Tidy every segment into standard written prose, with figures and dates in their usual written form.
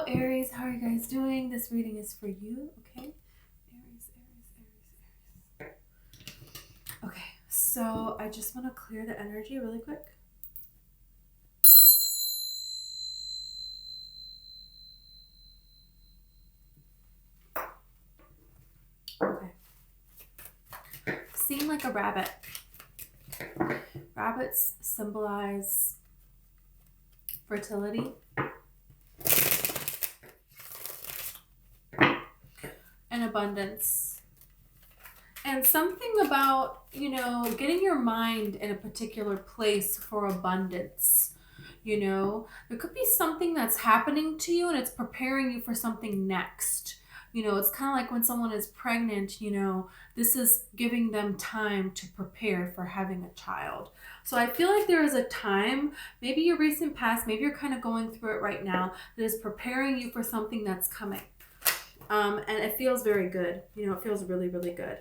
Aries, how are you guys doing? This reading is for you, okay? Aries, Aries, Aries, Aries. Okay, so I just want to clear the energy really quick. Okay. Seem like a rabbit. Rabbits symbolize fertility and abundance. And something about, getting your mind in a particular place for abundance. There could be something that's happening to you and it's preparing you for something next. It's kind of like when someone is pregnant, this is giving them time to prepare for having a child. So I feel like there is a time, maybe your recent past, maybe you're kind of going through it right now, that is preparing you for something that's coming. And it feels very good. It feels really, really good.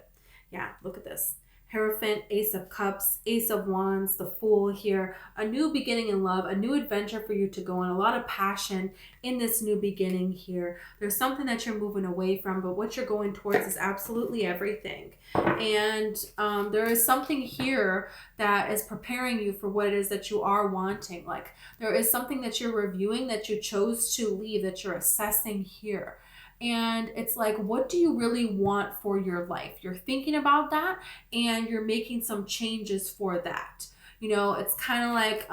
Yeah, look at this. Hierophant, Ace of Cups, Ace of Wands, the Fool here. A new beginning in love, a new adventure for you to go on. A lot of passion in this new beginning here. There's something that you're moving away from, but what you're going towards is absolutely everything. And there is something here that is preparing you for what it is that you are wanting. Like there is something that you're reviewing that you chose to leave, that you're assessing here. And it's like, what do you really want for your life? You're thinking about that and you're making some changes for that. It's kind of like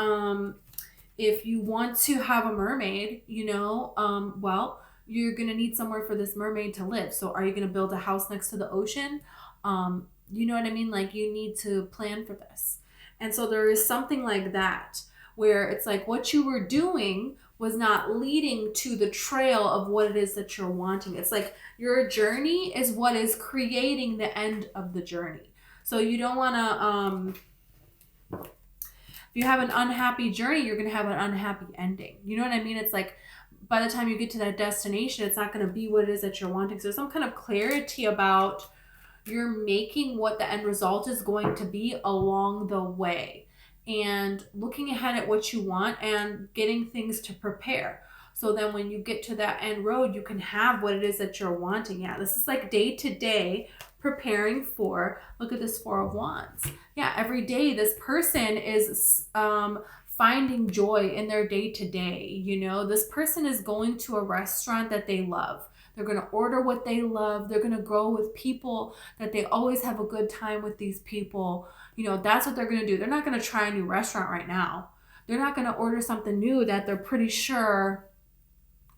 if you want to have a mermaid, well, you're going to need somewhere for this mermaid to live. So are you going to build a house next to the ocean? You know what I mean? Like you need to plan for this. And so there is something like that where it's like what you were doing was not leading to the trail of what it is that you're wanting. It's like your journey is what is creating the end of the journey. So you don't want to, if you have an unhappy journey, you're going to have an unhappy ending. You know what I mean? It's like by the time you get to that destination, it's not going to be what it is that you're wanting. So there's some kind of clarity about you're making what the end result is going to be along the way. And looking ahead at what you want and getting things to prepare. So then when you get to that end road, you can have what it is that you're wanting. Yeah, this is like day to day preparing for, look at this Four of Wands. Yeah, every day this person is finding joy in their day to day. This person is going to a restaurant that they love. They're going to order what they love. They're going to go with people that they always have a good time with these people. That's what they're going to do. They're not going to try a new restaurant right now. They're not going to order something new that they're pretty sure,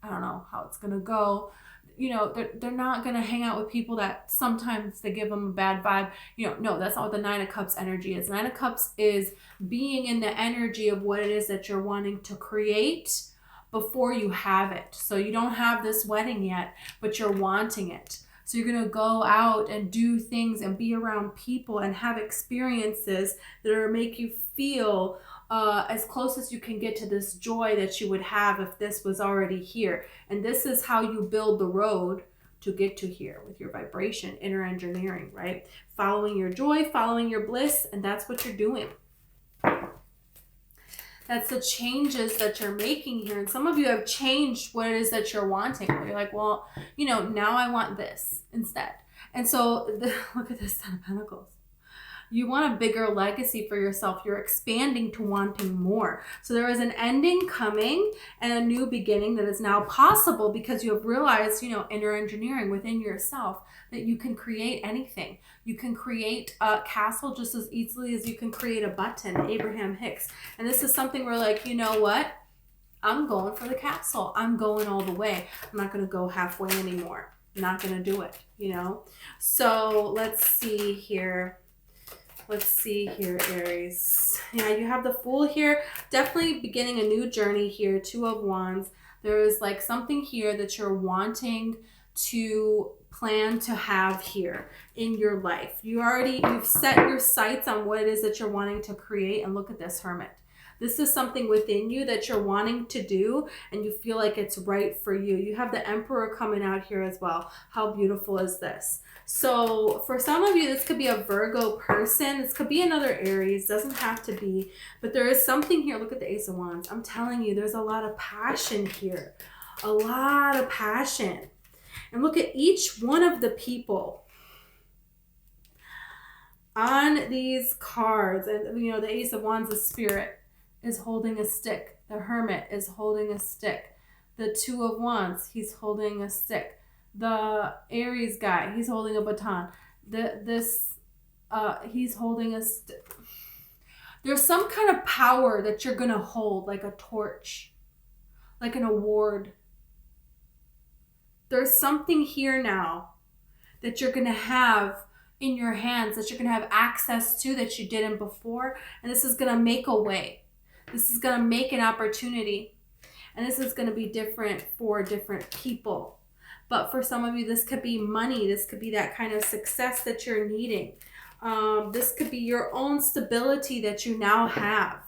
I don't know how it's going to go. They're not going to hang out with people that sometimes they give them a bad vibe. No, that's not what the Nine of Cups energy is. Nine of Cups is being in the energy of what it is that you're wanting to create before you have it. So you don't have this wedding yet, but you're wanting it. So you're going to go out and do things and be around people and have experiences that are make you feel as close as you can get to this joy that you would have if this was already here. And this is how you build the road to get to here with your vibration, inner engineering, right? Following your joy, following your bliss, and that's what you're doing. That's the changes that you're making here. And some of you have changed what it is that you're wanting. Where you're like, well, now I want this instead. And so look at this Ten of Pentacles. You want a bigger legacy for yourself. You're expanding to wanting more. So there is an ending coming and a new beginning that is now possible because you have realized, inner engineering within yourself that you can create anything. You can create a castle just as easily as you can create a button, Abraham Hicks. And this is something where like, you know what? I'm going for the castle. I'm going all the way. I'm not going to go halfway anymore. I'm not going to do it, So let's see here. Aries. Yeah, you have the Fool here. Definitely beginning a new journey here. Two of Wands. There is like something here that you're wanting to plan to have here in your life. You've set your sights on what it is that you're wanting to create. And look at this Hermit. This is something within you that you're wanting to do and you feel like it's right for you. You have the Emperor coming out here as well. How beautiful is this? So for some of you, this could be a Virgo person. This could be another Aries. Doesn't have to be. But there is something here. Look at the Ace of Wands. I'm telling you, there's a lot of passion here. a lot of passion. And look at each one of the people on these cards. And, you know, the Ace of Wands, the Spirit, is holding a stick. The Hermit is holding a stick. The Two of Wands, he's holding a stick. The Aries guy, he's holding a baton. He's holding a stick. There's some kind of power that you're going to hold, like a torch, like an award. There's something here now that you're going to have in your hands, that you're going to have access to that you didn't before. And this is going to make a way. This is going to make an opportunity. And this is going to be different for different people. But for some of you, this could be money. This could be that kind of success that you're needing. This could be your own stability that you now have.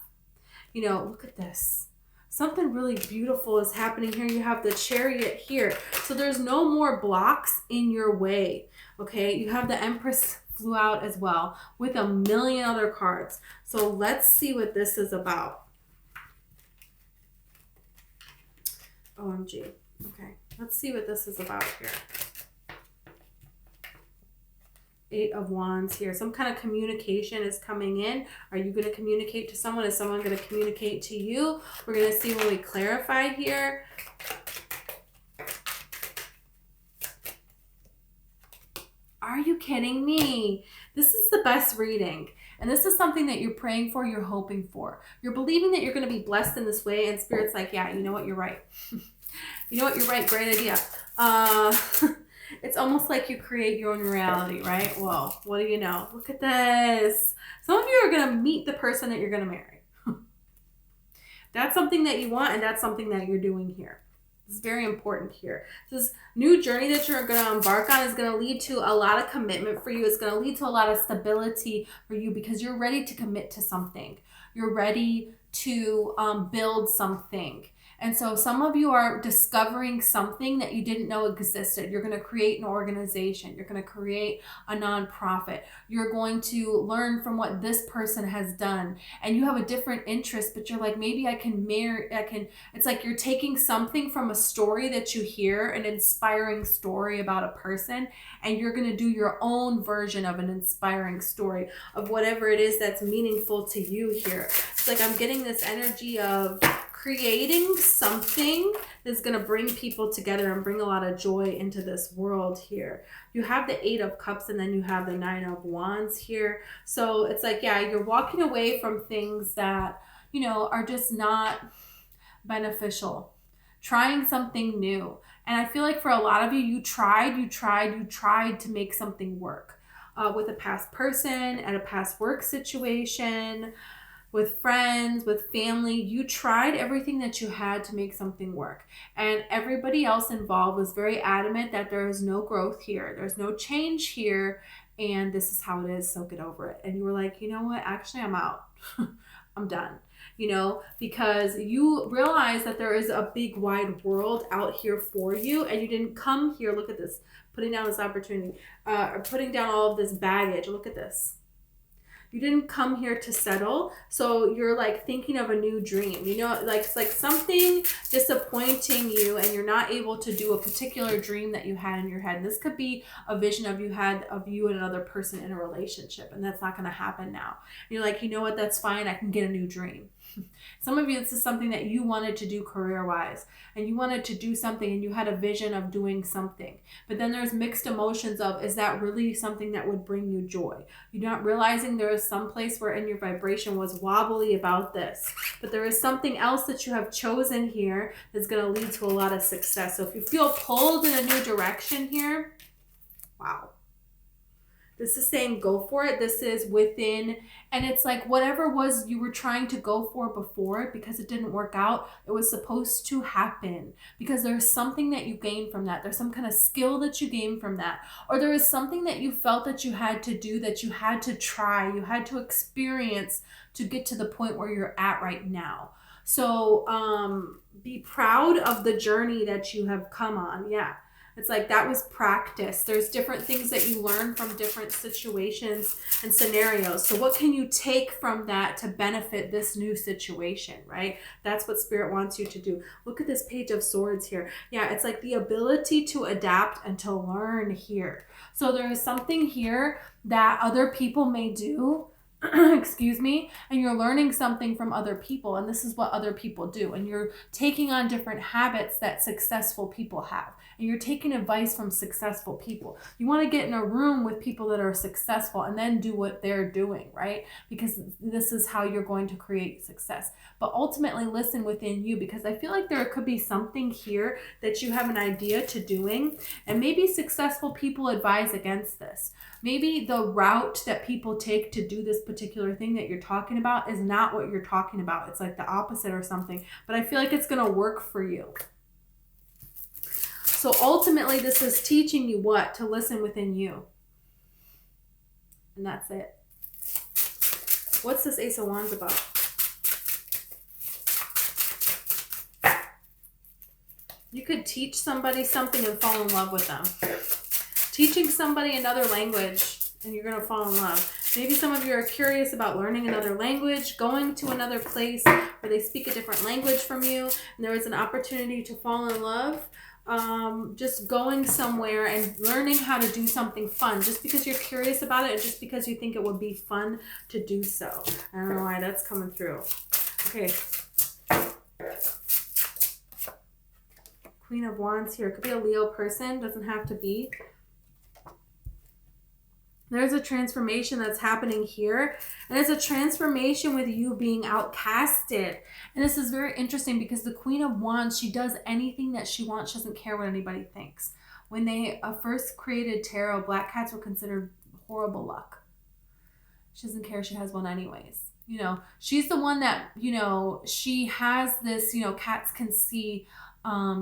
You know, look at this. Something really beautiful is happening here. You have the Chariot here. So there's no more blocks in your way. Okay, you have the Empress flew out as well with a million other cards. So let's see what this is about. OMG. Okay, let's see what this is about here. Eight of Wands here. Some kind of communication is coming in. Are you going to communicate to someone? Is someone going to communicate to you? We're going to see when we clarify here. Are you kidding me? This is the best reading. And this is something that you're praying for, you're hoping for. You're believing that you're going to be blessed in this way. And Spirit's like, yeah, you know what? You're right. You know what? You're right. Great idea. It's almost like you create your own reality, right? Well, what do you know? Look at this. Some of you are going to meet the person that you're going to marry. That's something that you want, and that's something that you're doing here. This is very important here. This new journey that you're going to embark on is going to lead to a lot of commitment for you. It's going to lead to a lot of stability for you because you're ready to commit to something. You're ready to build something. And so some of you are discovering something that you didn't know existed. You're going to create an organization. You're going to create a nonprofit. You're going to learn from what this person has done. And you have a different interest, but you're like, maybe I can it's like you're taking something from a story that you hear, an inspiring story about a person, and you're going to do your own version of an inspiring story of whatever it is that's meaningful to you here. It's like I'm getting this energy of creating something that's going to bring people together and bring a lot of joy into this world here. You have the Eight of Cups and then you have the Nine of Wands here. So it's like, yeah, you're walking away from things that, you know, are just not beneficial. Trying something new. And I feel like for a lot of you, you tried to make something work with a past person, at a past work situation, with friends, with family. You tried everything that you had to make something work. And everybody else involved was very adamant that there is no growth here. There's no change here. And this is how it is. So get over it. And you were like, you know what? Actually, I'm out. I'm done. You know, because you realize that there is a big wide world out here for you. And you didn't come here. Look at this. Putting down this opportunity. Putting down all of this baggage. Look at this. You didn't come here to settle. So you're like thinking of a new dream, you know, like it's like something disappointing you and you're not able to do a particular dream that you had in your head. This could be a vision of you and another person in a relationship, and that's not going to happen now. And you're like, you know what, that's fine. I can get a new dream. Some of you, this is something that you wanted to do career-wise, and you wanted to do something and you had a vision of doing something. But then there's mixed emotions of, is that really something that would bring you joy? You're not realizing there is some place where in your vibration was wobbly about this. But there is something else that you have chosen here that's going to lead to a lot of success. So if you feel pulled in a new direction here, wow. This is saying go for it. This is within, and it's like whatever was you were trying to go for before, because it didn't work out, it was supposed to happen because there's something that you gain from that. There's some kind of skill that you gain from that, or there is something that you felt that you had to do, that you had to try, you had to experience to get to the point where you're at right now. So be proud of the journey that you have come on. Yeah. It's like that was practice. There's different things that you learn from different situations and scenarios. So what can you take from that to benefit this new situation, right? That's what Spirit wants you to do. Look at this Page of Swords here. Yeah, it's like the ability to adapt and to learn here. So there is something here that other people may do, excuse me, and you're learning something from other people, and this is what other people do, and you're taking on different habits that successful people have, and you're taking advice from successful people. You want to get in a room with people that are successful and then do what they're doing, right? Because this is how you're going to create success. But ultimately listen within you, because I feel like there could be something here that you have an idea to doing, and maybe successful people advise against this. Maybe the route that people take to do this particular thing that you're talking about is not what you're talking about. It's like the opposite or something. But I feel like it's going to work for you. So ultimately, this is teaching you what? To listen within you. And that's it. What's this Ace of Wands about? You could teach somebody something and fall in love with them. Teaching somebody another language and you're going to fall in love. Maybe some of you are curious about learning another language, going to another place where they speak a different language from you, and there is an opportunity to fall in love. Just going somewhere and learning how to do something fun just because you're curious about it and just because you think it would be fun to do so. I don't know why that's coming through. Okay. Queen of Wands here. It could be a Leo person. Doesn't have to be. There's a transformation that's happening here. And it's a transformation with you being outcasted. And this is very interesting because the Queen of Wands, she does anything that she wants. She doesn't care what anybody thinks. When they first created tarot, black cats were considered horrible luck. She doesn't care. She has one anyways. You know, she's the one that, you know, she has this, you know, cats can see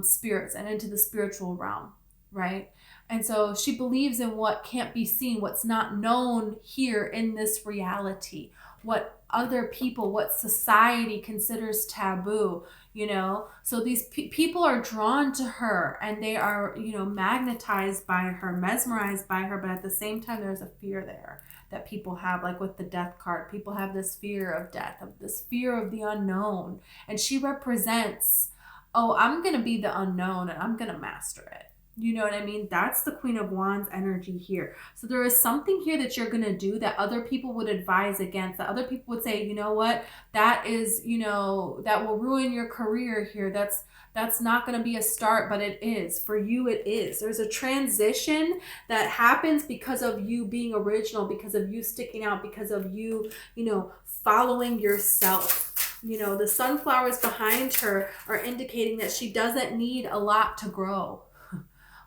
spirits and into the spiritual realm, right? And so she believes in what can't be seen, what's not known here in this reality, what other people, what society considers taboo, you know? So these people are drawn to her and they are, you know, magnetized by her, mesmerized by her, but at the same time, there's a fear there that people have, like with the Death card. People have this fear of death, of this fear of the unknown. And she represents, oh, I'm going to be the unknown and I'm going to master it. You know what I mean? That's the Queen of Wands energy here. So there is something here that you're going to do that other people would advise against, that other people would say, you know what, that is, you know, that will ruin your career here. That's not going to be a start, but it is. For you, it is. There's a transition that happens because of you being original, because of you sticking out, because of you, you know, following yourself. You know, the sunflowers behind her are indicating that she doesn't need a lot to grow.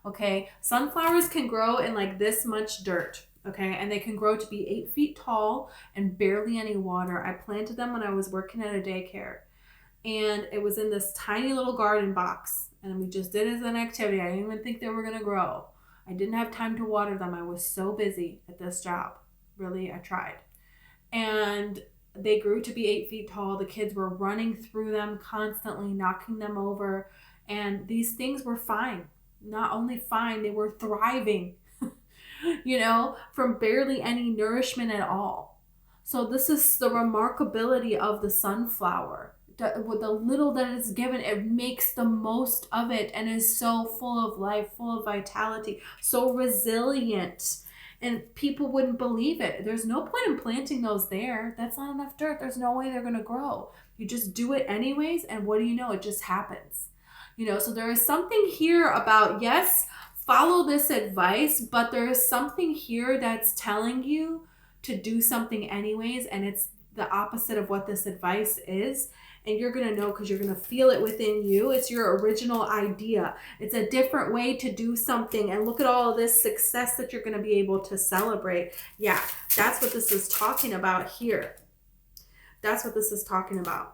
Okay, sunflowers can grow in like this much dirt, okay, and they can grow to be 8 feet tall and barely any water. I planted them when I was working at a daycare, and it was in this tiny little garden box, and we just did it as an activity. I didn't even think they were going to grow. I didn't have time to water them. I was so busy at this job. Really, I tried. And they grew to be 8 feet tall. The kids were running through them constantly, knocking them over, and these things were fine. Not only fine, they were thriving, you know, from barely any nourishment at all. So this is the remarkability of the sunflower. With the little that is given, it makes the most of it and is so full of life, full of vitality, so resilient. And people wouldn't believe it. There's no point in planting those there. That's not enough dirt. There's no way they're going to grow. You just do it anyways, and what do you know? It just happens. You know, so there is something here about, yes, follow this advice, but there is something here that's telling you to do something anyways, and it's the opposite of what this advice is. And you're going to know because you're going to feel it within you. It's your original idea. It's a different way to do something. And look at all of this success that you're going to be able to celebrate. Yeah, that's what this is talking about here. That's what this is talking about.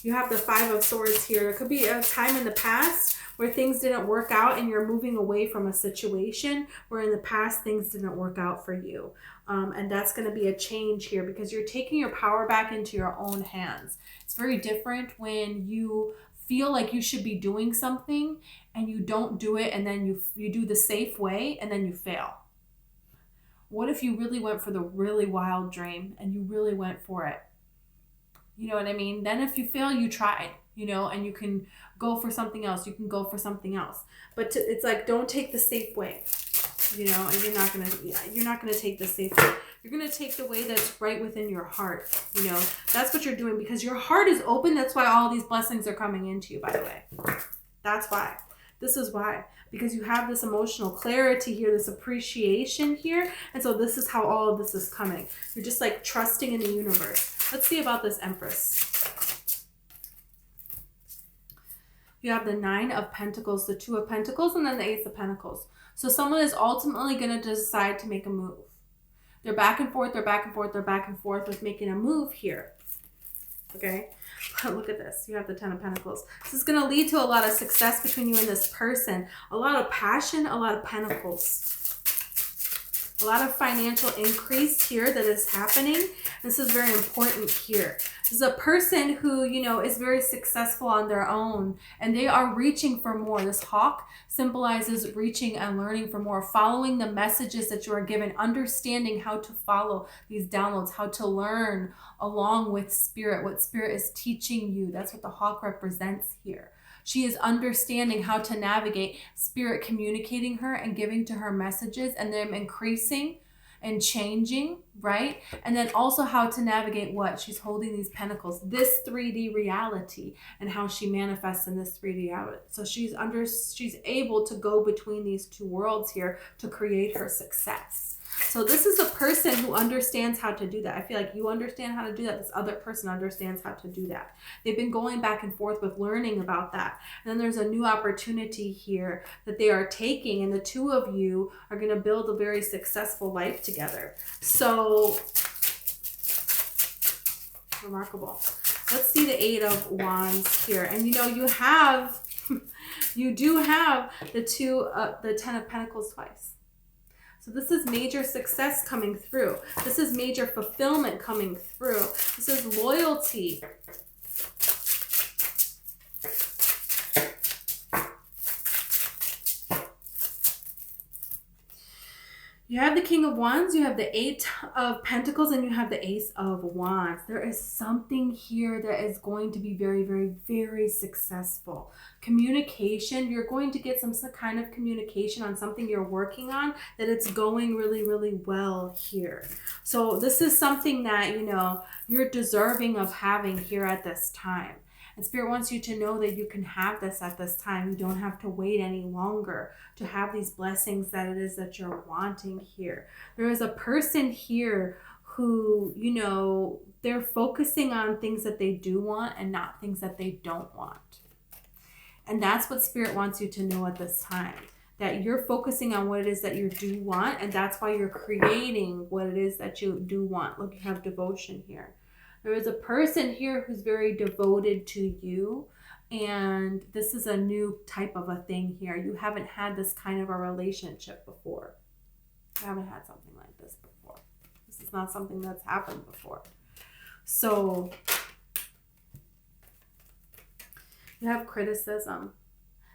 You have the Five of Swords here. There could be a time in the past where things didn't work out and you're moving away from a situation where in the past things didn't work out for you. And that's going to be a change here because you're taking your power back into your own hands. It's very different when you feel like you should be doing something and you don't do it, and then you do the safe way and then you fail? What if you really went for the really wild dream and you really went for it? You know what I mean? Then if you fail, you tried, and you can go for something else. You can go for something else. But it's like, don't take the safe way, and you're not going to take the safe way. You're going to take the way that's right within your heart. That's what you're doing, because your heart is open. That's why all these blessings are coming into you, by the way. That's why. This is why. Because you have this emotional clarity here, this appreciation here. And so this is how all of this is coming. You're just like trusting in the universe. Let's see about this Empress. You have the 9 of Pentacles, the 2 of Pentacles, and then the 8 of Pentacles. So someone is ultimately going to decide to make a move. They're back and forth, they're back and forth, they're back and forth with making a move here. Okay? But look at this. You have the 10 of Pentacles. This is going to lead to a lot of success between you and this person. A lot of passion, a lot of pentacles. A lot of financial increase here that is happening. This is very important here. This is a person who, is very successful on their own, and they are reaching for more. This hawk symbolizes reaching and learning for more, following the messages that you are given, understanding how to follow these downloads, how to learn along with spirit, what spirit is teaching you. That's what the hawk represents here. She is understanding how to navigate spirit communicating her and giving to her messages and them increasing and changing, right? And then also how to navigate what? She's holding these pentacles, this 3D reality, and how she manifests in this 3D reality. So she's able to go between these two worlds here to create her success. So this is a person who understands how to do that. I feel like you understand how to do that. This other person understands how to do that. They've been going back and forth with learning about that. And then there's a new opportunity here that they are taking, and the two of you are going to build a very successful life together. So remarkable. Let's see the 8 of Wands here. And you do have the 10 of Pentacles twice. So this is major success coming through. This is major fulfillment coming through. This is loyalty. You have the King of Wands, you have the 8 of Pentacles, and you have the Ace of Wands. There is something here that is going to be very, very, very successful. Communication, you're going to get some kind of communication on something you're working on, that it's going really, really well here. So this is something that, you're deserving of having here at this time. And Spirit wants you to know that you can have this at this time. You don't have to wait any longer to have these blessings that it is that you're wanting here. There is a person here who, they're focusing on things that they do want and not things that they don't want. And that's what Spirit wants you to know at this time. That you're focusing on what it is that you do want, and that's why you're creating what it is that you do want. Look, you have devotion here. There is a person here who's very devoted to you, and this is a new type of a thing here. You haven't had this kind of a relationship before. You haven't had something like this before. This is not something that's happened before. So you have criticism.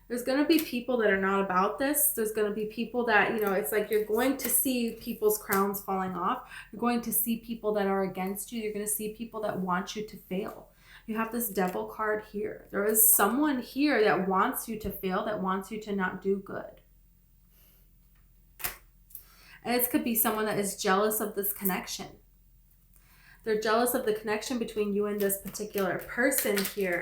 There's going to be people that are not about this. There's going to be people that, it's like you're going to see people's crowns falling off. You're going to see people that are against you. You're going to see people that want you to fail. You have this Devil card here. There is someone here that wants you to fail, that wants you to not do good. And it could be someone that is jealous of this connection. They're jealous of the connection between you and this particular person here.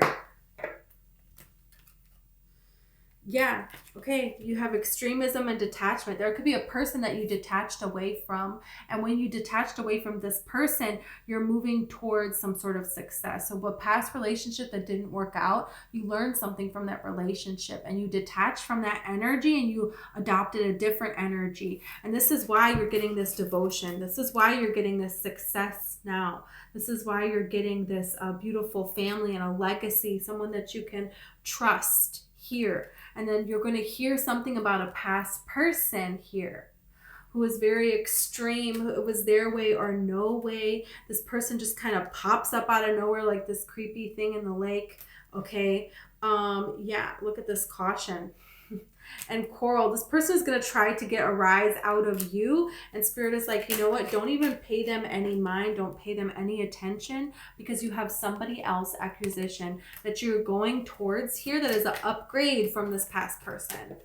Yeah, okay, you have extremism and detachment. There could be a person that you detached away from, and when you detached away from this person, you're moving towards some sort of success. So a past relationship that didn't work out, you learned something from that relationship, and you detached from that energy and you adopted a different energy. And this is why you're getting this devotion. This is why you're getting this success now. This is why you're getting this beautiful family and a legacy, someone that you can trust here. And then you're going to hear something about a past person here who was very extreme, who it was their way or no way. This person just kind of pops up out of nowhere like this creepy thing in the lake, okay? Yeah, look at this caution. And Coral, this person is going to try to get a rise out of you. And Spirit is like, you know what? Don't even pay them any mind. Don't pay them any attention, because you have somebody else, acquisition, that you're going towards here that is an upgrade from this past person.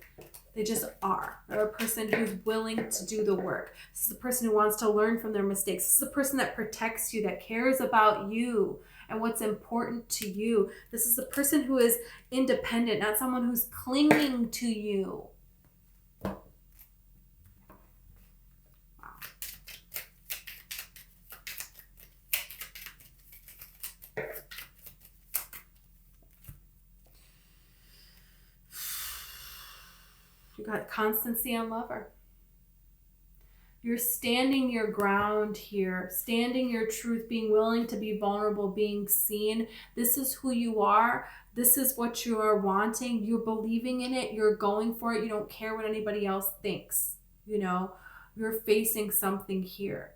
They just are. They're a person who's willing to do the work. This is a person who wants to learn from their mistakes. This is a person that protects you, that cares about you and what's important to you. This is a person who is independent, not someone who's clinging to you. Wow. You got constancy on Lover. You're standing your ground here, standing your truth, being willing to be vulnerable, being seen. This is who you are. This is what you are wanting. You're believing in it. You're going for it. You don't care what anybody else thinks. You know, you're facing something here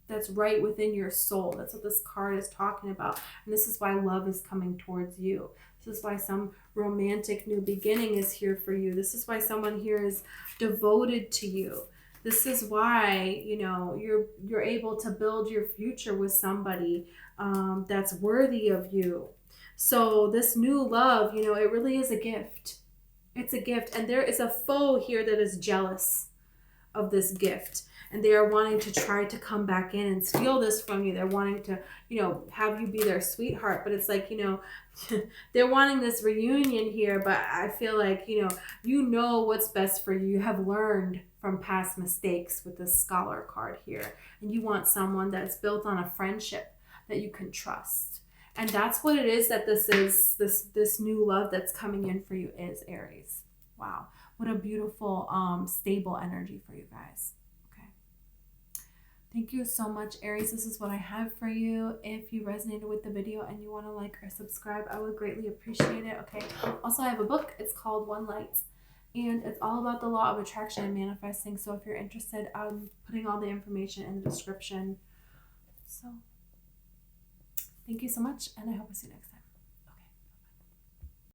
that's right within your soul. That's what this card is talking about. And this is why love is coming towards you. This is why some romantic new beginning is here for you. This is why someone here is devoted to you. This is why, you know, you're able to build your future with somebody that's worthy of you. So this new love, you know, it really is a gift. It's a gift. And there is a foe here that is jealous of this gift. And they are wanting to try to come back in and steal this from you. They're wanting to, you know, have you be their sweetheart. But it's like, you know, they're wanting this reunion here. But I feel like, you know what's best for you. You have learned from past mistakes with this Scholar card here. And you want someone that's built on a friendship that you can trust. And that's what it is that this is, this new love that's coming in for you is, Aries. Wow. What a beautiful, stable energy for you guys. Okay. Thank you so much, Aries. This is what I have for you. If you resonated with the video and you want to like or subscribe, I would greatly appreciate it. Okay. Also, I have a book. It's called One Light. And it's all about the law of attraction and manifesting. So if you're interested, I'm putting all the information in the description. So thank you so much, and I hope to see you next time.